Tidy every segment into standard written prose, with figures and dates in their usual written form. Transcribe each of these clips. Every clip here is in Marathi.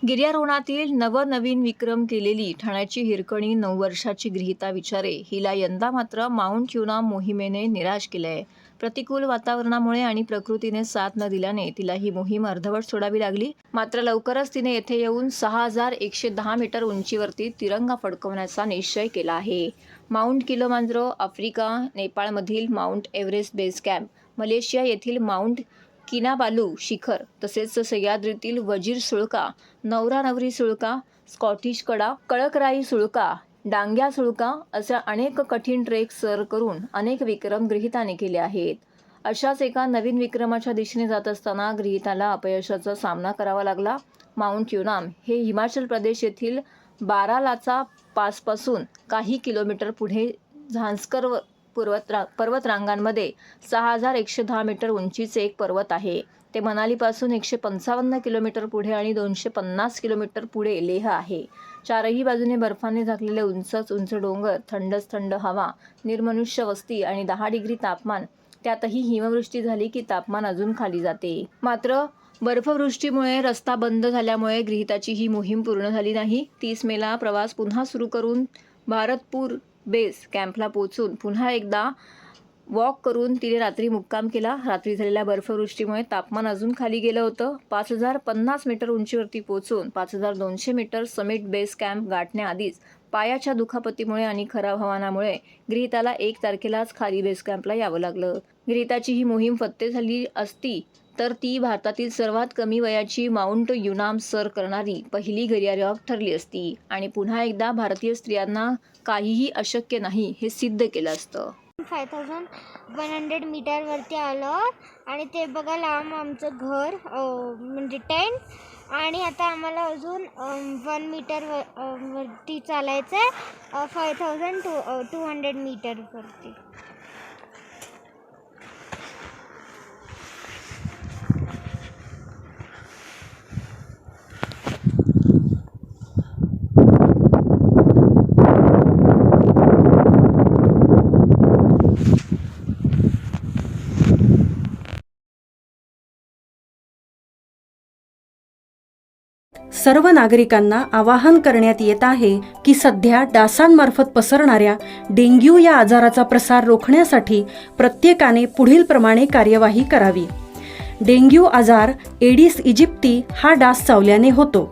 गिर्यारोहणातील नवनवीन विक्रम केलेली ठाण्याची हिरकणी 9 वर्षाची गृहीता विचारे हिला यंदा मात्र माउंट युनाम मोहिमेने निराश केलंय. प्रतिकूल वातावरणामुळे आणि प्रकृतीने साथ न दिल्याने तिला ही मोहीम अर्धवट सोडावी लागली. मात्र लवकरच तिने येथे येऊन 6110 मीटर उंचीवरती तिरंगा फडकवण्याचा निश्चय केला आहे. माउंट किलिमांजारो, आफ्रिका, नेपाळमधील mount Everest base camp, Malaysia येथील माउंट किनाबालू शिखर तसेच सह्याद्रीतील वजीर सुळका, नवरा नवरी सुळका, स्कॉटिश कडा, कळकराई सुळका, डांग्या सुळका अशा अनेक कठीण ट्रेक सर करून अनेक विक्रम गृहीताने केले आहेत. अशाच एका नवीन विक्रमाच्या दिशेने जात असताना गृहीताला अपयशाचा सामना करावा लागला. माउंट युनाम हे हिमाचल प्रदेश येथील बारालाचा पासपासून काही किलोमीटर पुढे झांस्कर पर्वतरांगांमध्ये 6110 मीटर उंचीचे एक पर्वत आहे. ते मनालीपासून 155 किलोमीटर पुढे आणि 250 किलोमीटर पुढे लेह आहे. चारही बाजूने बर्फाने झाकलेले उंचच उंच डोंगर, थंडच थंड हवा, निर्मनुष्य वस्ती आणि 10 डिग्री तापमान. त्यातही हिमवृष्टी झाली की तापमान अजून खाली जाते. मात्र बर्फवृष्टीमुळे रस्ता बंद झाल्यामुळे गृहीताची ही मोहीम पूर्ण झाली नाही. 30 मेला प्रवास पुन्हा सुरू करून भारतपूर बेस कॅम्पला पोहोचून पुन्हा एकदा वॉक करून तिने रात्री मुक्काम केला. रात्री झालेल्या बर्फवृष्टीमुळे तापमान अजून खाली गेलं होतं. 5050 मीटर उंचीवरती पोहोचून 5200 मीटर समिट बेस कॅम्प गाठण्याआधीच पायाच्या दुखापतीमुळे आणि खराब हवामानामुळे गृहीताला 1 तारखेलाच खाली बेस कॅम्पला यावं लागलं. गृहीताची ही मोहीम फत्ते झाली असती तर ती भारतातील सर्वात कमी वयाची माउंट युनाम सर करणारी पहिली गिर्यारोहक ठरली असती आणि पुन्हा एकदा भारतीय स्त्रियांना काहीही अशक्य नाही हे सिद्ध केलं असतं. 5100 मीटरवरती आलो आणि ते बघा लांब आमचं घर म्हणजे टेंट आणि आता आम्हाला अजून 1 मीटर वरती चालायचं आहे 5200 मीटरवरती. सर्व नागरिकांना आवाहन करण्यात येत आहे की सध्या डासांमार्फत पसरणाऱ्या डेंग्यू या आजाराचा प्रसार रोखण्यासाठी प्रत्येकाने पुढीलप्रमाणे कार्यवाही करावी. डेंग्यू आजार एडिस इजिप्ती हा डास चावल्याने होतो.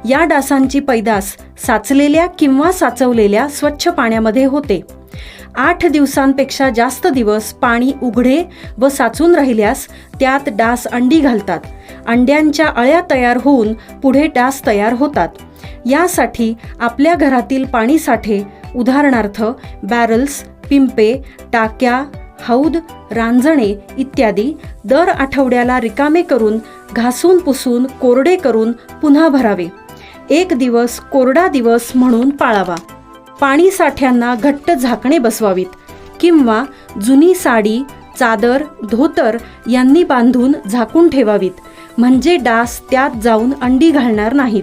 या डासांची पैदास साचलेल्या किंवा साचवलेल्या स्वच्छ पाण्यामध्ये होते. 8 दिवसांपेक्षा जास्त दिवस पाणी उघडे व साचून राहिल्यास त्यात डास अंडी घालतात. अंड्यांच्या अळ्या तयार होऊन पुढे डास तयार होतात. यासाठी आपल्या घरातील पाणीसाठे उदाहरणार्थ बॅरल्स, पिंपे, टाक्या, हौद, रांजणे इत्यादी दर आठवड्याला रिकामे करून घासून पुसून कोरडे करून पुन्हा भरावे. 1 दिवस कोरडा दिवस म्हणून पाळावा. पाणी साठ्यांना घट्ट झाकणे बसवावीत किंवा जुनी साडी, चादर, धोतर यांनी बांधून झाकून ठेवावीत म्हणजे डास त्यात जाऊन अंडी घालणार नाहीत.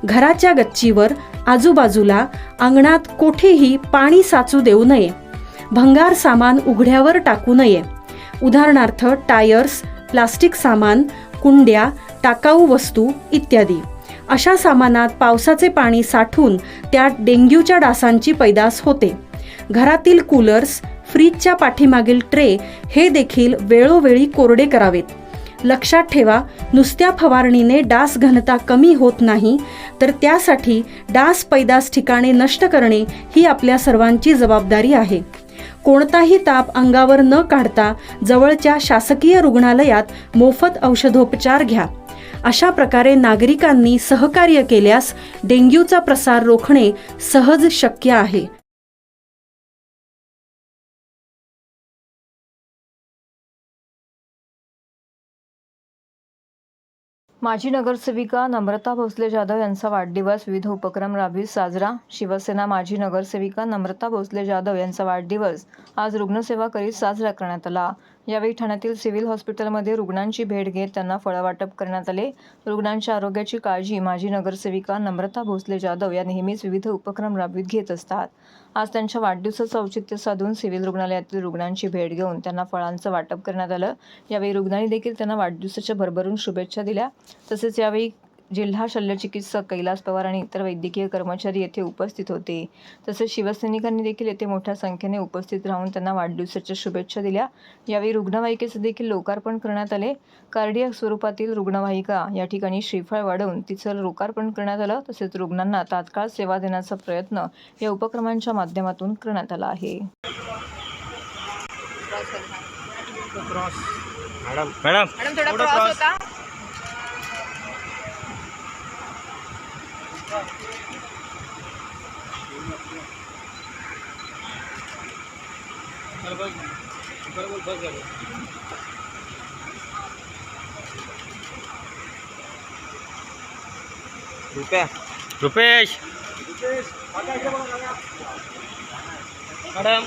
घराच्या गच्चीवर, आजूबाजूला, अंगणात कोठेही पाणी साचू देऊ नये. भंगार सामान उघड्यावर टाकू नये. उदाहरणार्थ टायर्स, प्लास्टिक सामान, कुंड्या, टाकाऊ वस्तू इत्यादी. अशा सामानात पावसाचे पाणी साठून त्यात डेंग्यूच्या डासांची पैदास होते. घरातील कूलर्स, फ्रीजच्या पाठीमागील ट्रे हे देखील वेळोवेळी कोरडे करावेत. लक्षात ठेवा, नुसत्या फवारणीने डास घनता कमी होत नाही, तर त्यासाठी डास पैदास ठिकाणे नष्ट करणे ही आपल्या सर्वांची जबाबदारी आहे. कोणताही ताप अंगावर न काढता जवळच्या शासकीय रुग्णालयात मोफत औषधोपचार घ्या. अशा प्रकारे नागरिकांनी सहकार्य केल्यास डेंग्यूचा प्रसार रोखणे सहज शक्य आहे. माजी नगरसेविका नम्रता भोसले जाधव यांचा वाढदिवस विविध उपक्रम राबवीत साजरा. शिवसेना माजी नगरसेविका नम्रता भोसले जाधव यांचा वाढदिवस आज रुग्णसेवा करीत साजरा करण्यात आला. यावेळी ठाण्यातील सिव्हिल हॉस्पिटलमध्ये रुग्णांची भेट घेत त्यांना फळं वाटप करण्यात आले. रुग्णांच्या आरोग्याची काळजी माजी नगरसेविका नम्रता भोसले जाधव या नेहमीच विविध उपक्रम राबवीत घेत असतात. आज त्यांच्या वाढदिवसाचं औचित्य साधून सिव्हिल रुग्णालयातील रुग्णांची भेट घेऊन त्यांना फळांचं वाटप करण्यात आलं. यावेळी रुग्णांनी देखील त्यांना वाढदिवसाच्या भरभरून शुभेच्छा दिल्या. तसेच यावेळी जिल्हा शल्यचिकित्सक कैलास पवार आणि इतर वैद्यकीय कर्मचारी येथे उपस्थित होते. तसेच शिवसैनिकांनी देखील येथे मोठ्या संख्येने उपस्थित राहून त्यांना वाढदिवसाच्या शुभेच्छा दिल्या. यावेळी रुग्णवाहिकेचे देखील लोकार्पण करण्यात आले. कार्डियाक स्वरूपातील रुग्णवाहिका या ठिकाणी श्रीफळ वाढवून तिचं लोकार्पण करण्यात आलं. तसेच रुग्णांना तात्काळ सेवा देण्याचा प्रयत्न या उपक्रमांच्या माध्यमातून करण्यात आला आहे. मॅडम थोडा क्रॉस होता. रुपेश मॅडम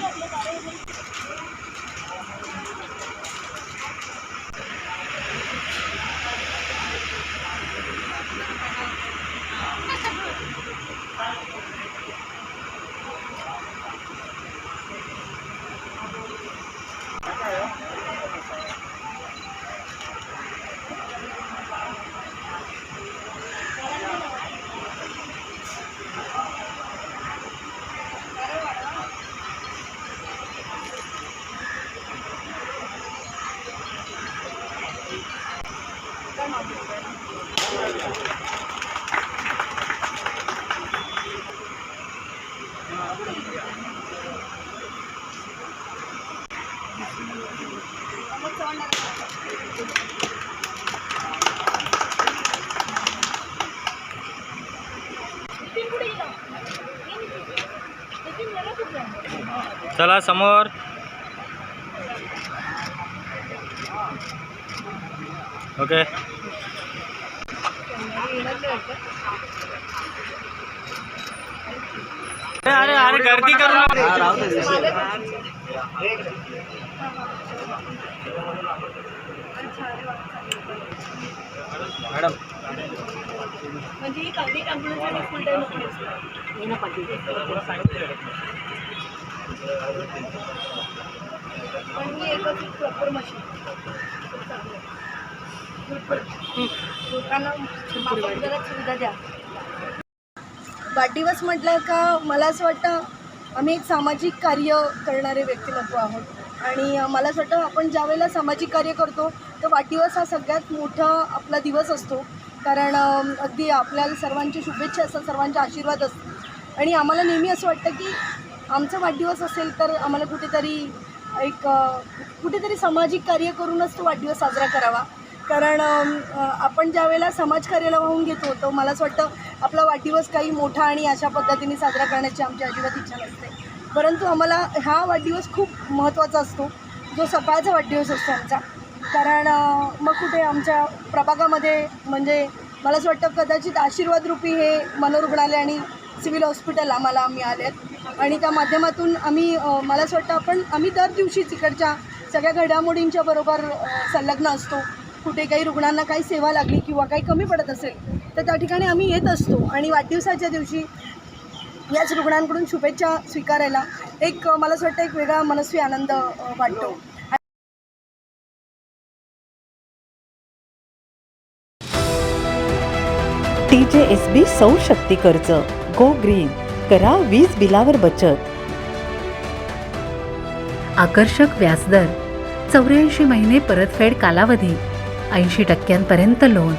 चला समोर. ओके अरे अरे गर्दी करू नका. मॅडम म्हणजे ही कार्डियक ॲम्ब्युलन्स आणि फुल टाइम पण ही एकच प्रॉपर मशीन लोकांना जरा सुविधा द्या. वाढदिवस म्हटलं का मला असं वाटतं आम्ही एक सामाजिक कार्य करणारे व्यक्तिमत्व आहोत आणि मला असं वाटतं आपण ज्या वेळेला सामाजिक कार्य करतो तर वाढदिवस हा सगळ्यात मोठा आपला दिवस असतो. कारण अगदी आपल्याला सर्वांची शुभेच्छा असतात, सर्वांचे आशीर्वाद असतात आणि आम्हाला नेहमी असं वाटतं की आमचा वाढदिवस असेल तर आम्हाला कुठेतरी सामाजिक कार्य करूनच तो वाढदिवस साजरा करावा. कारण आपण ज्या वेळेला समाजकार्याला वाहून घेतो तर मला असं वाटतं आपला वाढदिवस काही मोठा आणि अशा पद्धतीने साजरा करण्याची आमची अजिबात इच्छा नसते. परंतु आम्हाला हा वाढदिवस खूप महत्त्वाचा असतो, जो सकाळचा वाढदिवस असतो आमचा. कारण मग कुठे आमच्या प्रभागामध्ये म्हणजे मला असं वाटतं कदाचित आशीर्वादरूपी हे मनोरुग्णालय आणि सिव्हिल हॉस्पिटल आम्हाला मिळाले आहेत आणि त्या माध्यमातून मला असं वाटतं आम्ही दर दिवशीच इकडच्या सगळ्या घडामोडींच्या बरोबर संलग्न असतो. कुठे काही रुग्णांना काही सेवा लागली किंवा काही कमी पडत असेल तर त्या ठिकाणी आम्ही येत असतो आणि वाढदिवसाच्या दिवशी याच रुग्णांकडून शुभेच्छा स्वीकारायला मला असं वाटतं एक वेगळा मनस्वी आनंद वाटतो. TJSB सौर शक्ती कर्ज गो ग्रीन करा वीज बिलावर बचत. आकर्षक व्याजदर, 84 महिने परतफेड कालावधी, 80% लोन,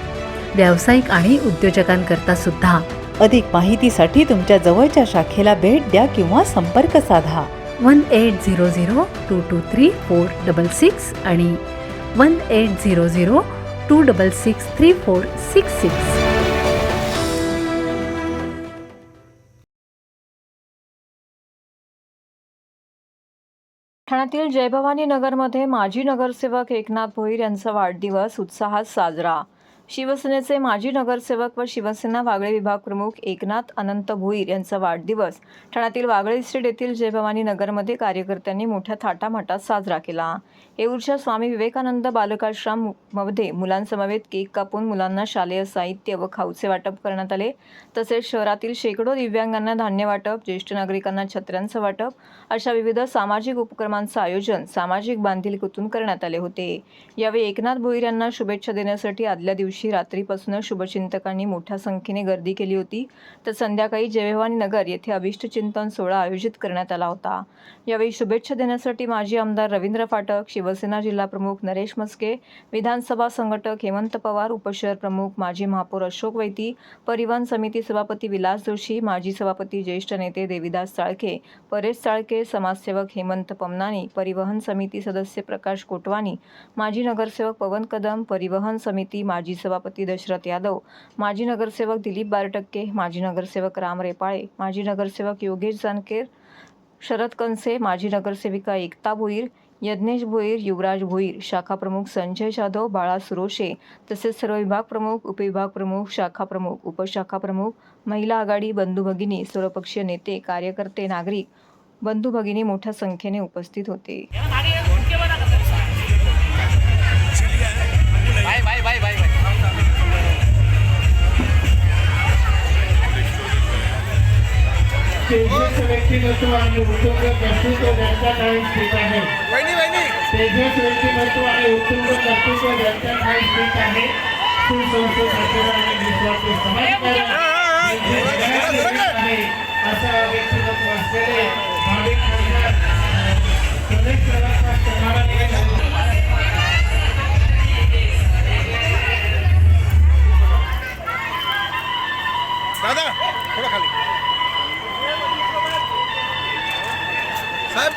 व्यावसायिक आणि उद्योजकांकरता सुद्धा. अधिक माहितीसाठी तुमच्या जवळच्या शाखेला भेट द्या किंवा संपर्क साधा. 1800-223-466 आणि 1800-266-3466. ठाण्यातील जयभवानी नगरमध्ये माजी नगरसेवक एकनाथ भोईर यांचा वाढदिवस उत्साहात साजरा. शिवसेनेचे माजी नगरसेवक व शिवसेना वागळे विभाग प्रमुख एकनाथ अनंत भोईर यांचा वाढदिवस ठाण्यातील वागळे इस्टेट येथील जयभवानी नगरमध्ये कार्यकर्त्यांनी मोठ्या थाटामाटात साजरा केला. येऊरच्या स्वामी विवेकानंद बालकाश्रममध्ये मुलांसमवेत केक कापून मुलांना शालेय साहित्य व खाऊचे वाटप करण्यात आले. तसेच शहरातील शेकडो दिव्यांगांना धान्य वाटप, ज्येष्ठ नागरिकांना छत्र्यांचं वाटप अशा विविध सामाजिक उपक्रमांचं आयोजन सामाजिक बांधिलकीतून करण्यात आले होते. यावेळी एकनाथ भोईर यांना शुभेच्छा देण्यासाठी आदल्या दिवशी दिवशी रात्रीपासूनच शुभचिंतकांनी मोठ्या संख्येने गर्दी केली होती, तर संध्याकाळी जय भवानी नगर येथे अभिष्टचिंतन सोहळा आयोजित करण्यात आला होता. यावेळी शुभेच्छा देण्यासाठी माजी आमदार रवींद्र फाटक, शिवसेना जिल्हाप्रमुख नरेश मस्के, विधानसभा संघटक हेमंत पवार, उपशहर प्रमुख माजी महापौर अशोक वैती, परिवहन समिती सभापती विलास जोशी, माजी सभापती ज्येष्ठ नेते देविदास चाळके, परेश चाळके, समाजसेवक हेमंत पमनानी, परिवहन समिती सदस्य प्रकाश कोटवानी, माजी नगरसेवक पवन कदम, परिवहन समिती माजी सभापती दशरथ यादव, माजी नगरसेवक दिलीप बारटक्के, माजी नगरसेवक राम रेपाळे, माजी नगरसेवक योगेश जानकर, शरद कनसे, माजी नगरसेविका एकता भोईर, यज्ञेश भोईर, युवराज भोईर, शाखा प्रमुख संजय जाधव, बाळा सुरोशे, तसेच सर्व विभाग प्रमुख, उपविभाग प्रमुख, शाखा प्रमुख, उपशाखा प्रमुख, महिला आघाडी, बंधू भगिनी, सर्वपक्षीय नेते, कार्यकर्ते, नागरिक बंधू भगिनी मोठ्या संख्येने उपस्थित होते. तेजस व्यक्तिमत्व आणि उत्तुंग कर्तृत्व ज्यांच्या ठाई स्थित आहे. तेजस व्यक्तिमत्व आणि उत्तुंग कर्तृत्व ज्यांच्या ठाई स्थित आहे. सुसंस्कृत सज्जन आणि निस्वार्थी समाजकार्य आहे असं व्यक्तिमत्व असलेले भाविक खासदार प्रदेश प्रवासात करणारा दादा थोडं खाली साहेब.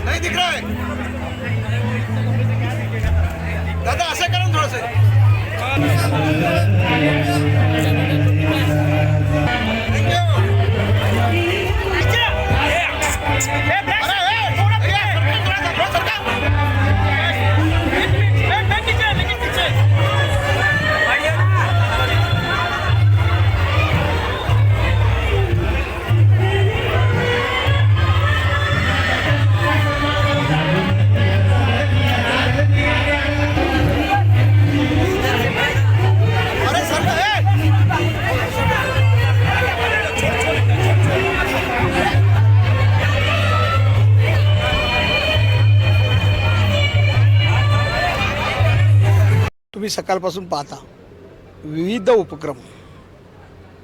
नहीं दिख रहा है दादा, असं करा ना थोडंसं. तुम्ही सकाळपासून पाहता विविध उपक्रम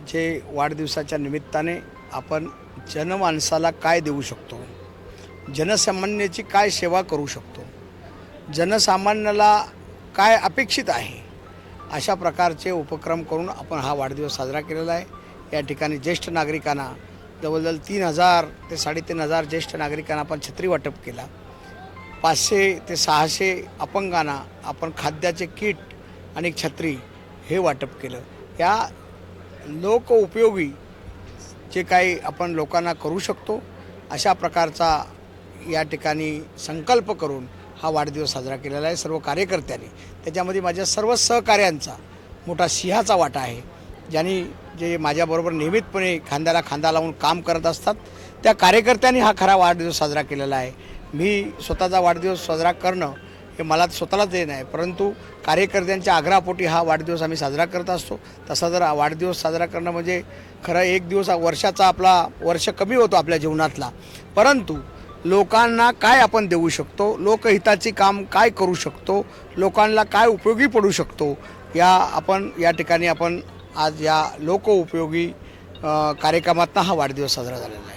जे वाढदिवसाच्या निमित्ताने आपण जनमानसाला काय देऊ शकतो, जनसामान्याची काय सेवा करू शकतो, जनसामान्याला काय अपेक्षित आहे, अशा प्रकारचे उपक्रम करून आपण हा वाढदिवस साजरा केलेला आहे. या ठिकाणी ज्येष्ठ नागरिकांना जवळजवळ 3000 ते 3500 ज्येष्ठ नागरिकांना आपण छत्री वाटप केला. 500 ते 600 अपंगांना आपण खाद्याचे किट आणि छत्री हे वाटप केलं. या लोकउपयोगी जे काही आपण लोकांना करू शकतो अशा प्रकारचा या ठिकाणी संकल्प करून हा वाढदिवस साजरा केलेला आहे सर्व कार्यकर्त्यांनी. त्याच्यामध्ये माझ्या सर्व सहकार्यांचा मोठा सिंहाचा वाटा आहे, ज्यांनी जे माझ्याबरोबर नियमितपणे खांद्याला खांदा लावून काम करत असतात. त्या कार्यकर्त्यांनी हा खरा वाढदिवस साजरा केलेला आहे. मी स्वतःचा वाढदिवस साजरा करणं हे मला स्वतःलाच येत नाही, परंतु कार्यकर्त्यांच्या आग्रहापोटी हा वाढदिवस आम्ही साजरा करत असतो. तसा जर वाढदिवस साजरा करणं म्हणजे खरं एक दिवस वर्षाचा आपला वर्ष कमी होतो आपल्या जीवनातला, परंतु लोकांना काय आपण देऊ शकतो, लोकहिताची काम काय करू शकतो, लोकांना काय उपयोगी पडू शकतो, या ठिकाणी आपण आज या लोकउपयोगी कार्यक्रमातून हा वाढदिवस साजरा झालेला आहे.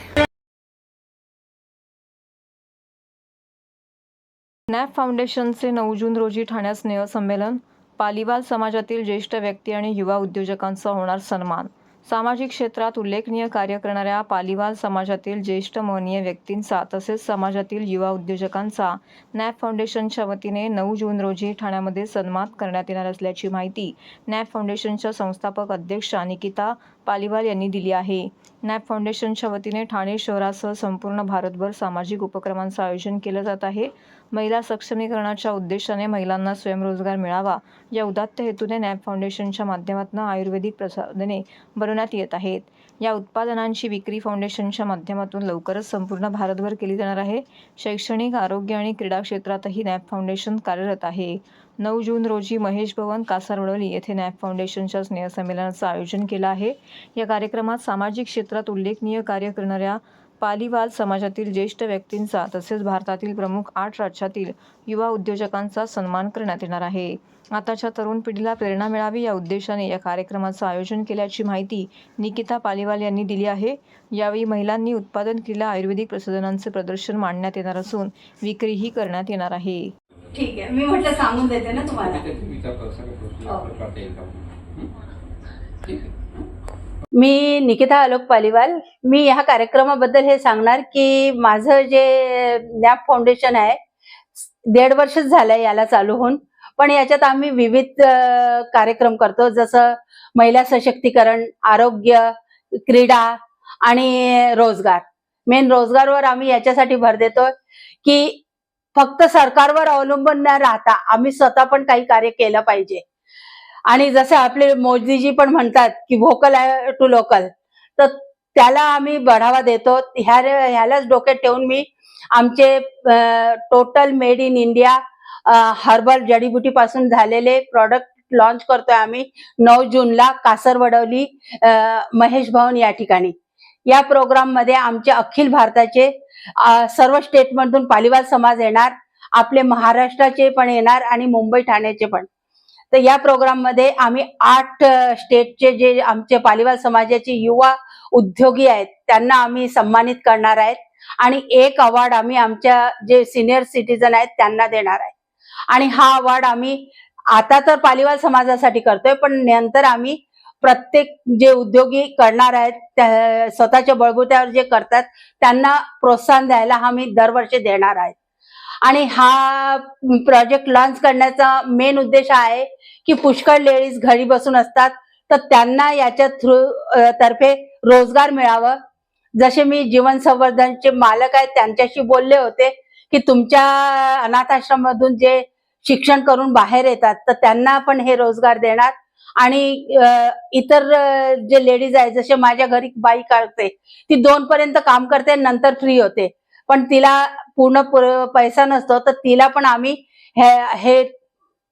नॅप फाउंडेशनचे 9 जून रोजी ठाण्यात स्नेहसंमेलन. पालीवाल समाजातील ज्येष्ठ व्यक्ती आणि युवा उद्योजकांचा होणार सन्मान. सामाजिक क्षेत्रात उल्लेखनीय कार्य करणाऱ्या पालीवाल समाजातील ज्येष्ठ महनीय व्यक्तींचा तसेच समाजातील युवा उद्योजकांचा नॅप फाउंडेशनच्या वतीने 9 जून रोजी ठाण्यामध्ये सन्मान करण्यात येणार असल्याची माहिती नॅप फाउंडेशनच्या संस्थापक अध्यक्षा निकिता पालीवाल यांनी दिली आहे. नॅप फाउंडेशनच्या वतीने ठाणे शहरासह संपूर्ण भारतभर सामाजिक उपक्रमांचं आयोजन केलं जात आहे. महिला सक्षमीकरणाच्या उद्देशाने महिलांना स्वयंरोजगार मिळावा या उदात्त हेतूने नॅप फाउंडेशनच्या माध्यमातून आयुर्वेदिक प्रसाधने बनवण्यात येत आहेत. या उत्पादनांची विक्री फाउंडेशनच्या माध्यमातून लवकरच संपूर्ण भारतभर केली जाणार आहे. शैक्षणिक, आरोग्य आणि क्रीडा क्षेत्रातही नॅप फाउंडेशन कार्यरत आहे. 9 जून रोजी महेश भवन, कासारवडोली येथे नॅप फाउंडेशनच्या स्नेहसंमेलनाचं आयोजन केलं आहे. या कार्यक्रमात सामाजिक क्षेत्रात उल्लेखनीय कार्य करणाऱ्या पालीवाल समाजातील ज्येष्ठ व्यक्तींचा तसेच भारतातील प्रमुख 8 राज्यातील युवा उद्योजकांचा सन्मान करण्यात येणार आहे. आताच्या तरुण पिढीला प्रेरणा मिळावी या उद्देशाने या कार्यक्रमाचं आयोजन केल्याची माहिती निकिता पालीवाल यांनी दिली आहे. यावेळी महिलांनी उत्पादन केलेल्या आयुर्वेदिक प्रसाधनांचे प्रदर्शन मांडण्यात येणार असून विक्रीही करण्यात येणार आहे. ठीक आहे, मी म्हटलं सांगून देते ना तुम्हाला. मी निकिता आलोक पालीवाल. मी ह्या कार्यक्रमाबद्दल हे सांगणार की माझं जे नॅप फाउंडेशन आहे 1.5 वर्ष झालंय याला चालू होऊन, पण याच्यात आम्ही विविध कार्यक्रम करतो, जसं महिला सशक्तीकरण, आरोग्य, क्रीडा आणि रोजगार. मेन रोजगारवर आम्ही याच्यासाठी भर देतो की फक्त सरकारवर अवलंबून न राहता आम्ही स्वतः पण काही कार्य केलं पाहिजे. आणि जसं आपले मोदीजी पण म्हणतात की व्होकल टू लोकल, तर त्याला आम्ही बढावा देतो. ह्यालाच डोक्यात ठेवून मी आमचे total made in India herbal जडीबुटी पासून झालेले प्रॉडक्ट लॉन्च करतोय आम्ही 9 जूनला कासरवडोली महेश भवन या ठिकाणी. या प्रोग्राम मध्ये आमचे अखिल भारताचे सर्व स्टेटमधून पालीवाल समाज येणार, आपले महाराष्ट्राचे पण येणार आणि मुंबई ठाण्याचे पण. तर या प्रोग्राम मध्ये आम्ही 8 स्टेटचे जे आमचे पालीवाल समाजाचे युवा उद्योगी आहेत त्यांना आम्ही सन्मानित करणार आहेत आणि एक अवॉर्ड आम्ही आमच्या जे सिनियर सिटीजन आहेत त्यांना देणार आहे. आणि हा अवॉर्ड आम्ही आता तर पालीवाल समाजासाठी करतोय, पण नंतर आम्ही प्रत्येक जे उद्योगी करणार आहेत स्वतःच्या बळबुत्यावर जे करतात त्यांना प्रोत्साहन द्यायला आम्ही दरवर्षी देणार आहेत. आणि हा प्रोजेक्ट लॉन्च करण्याचा मेन उद्देश आहे की पुष्कळ लेडीज घरी बसून असतात, तर त्यांना याच्या तर्फे रोजगार मिळावं. जसे मी जीवन संवर्धनचे मालक आहेत त्यांच्याशी बोलले होते की तुमच्या अनाथ आश्रमामधून जे शिक्षण करून बाहेर येतात तर त्यांना पण हे रोजगार देणार. आणि इतर जे लेडीज आहेत, जसे माझ्या घरी बाई करते, ती 2 पर्यंत काम करते नंतर फ्री होते, पण तिला पूर्ण पैसा नसतो, तर तिला पण आम्ही हे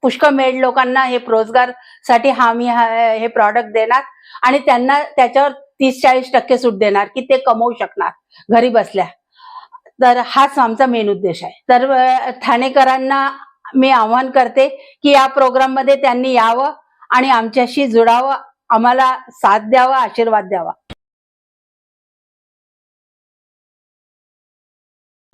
पुष्कळ मेड लोकांना हे रोजगार साठी आम्ही हे प्रॉडक्ट देणार आणि त्यांना त्याच्यावर 30-40% सूट देणार की ते कमवू शकणार घरी बसल्या. तर हाच आमचा मेन उद्देश आहे. तर ठाणेकरांना मी आवाहन करते की या प्रोग्राम मध्ये त्यांनी यावं आणि आमच्याशी जुडावं, आम्हाला साथ द्यावा, आशीर्वाद द्यावा.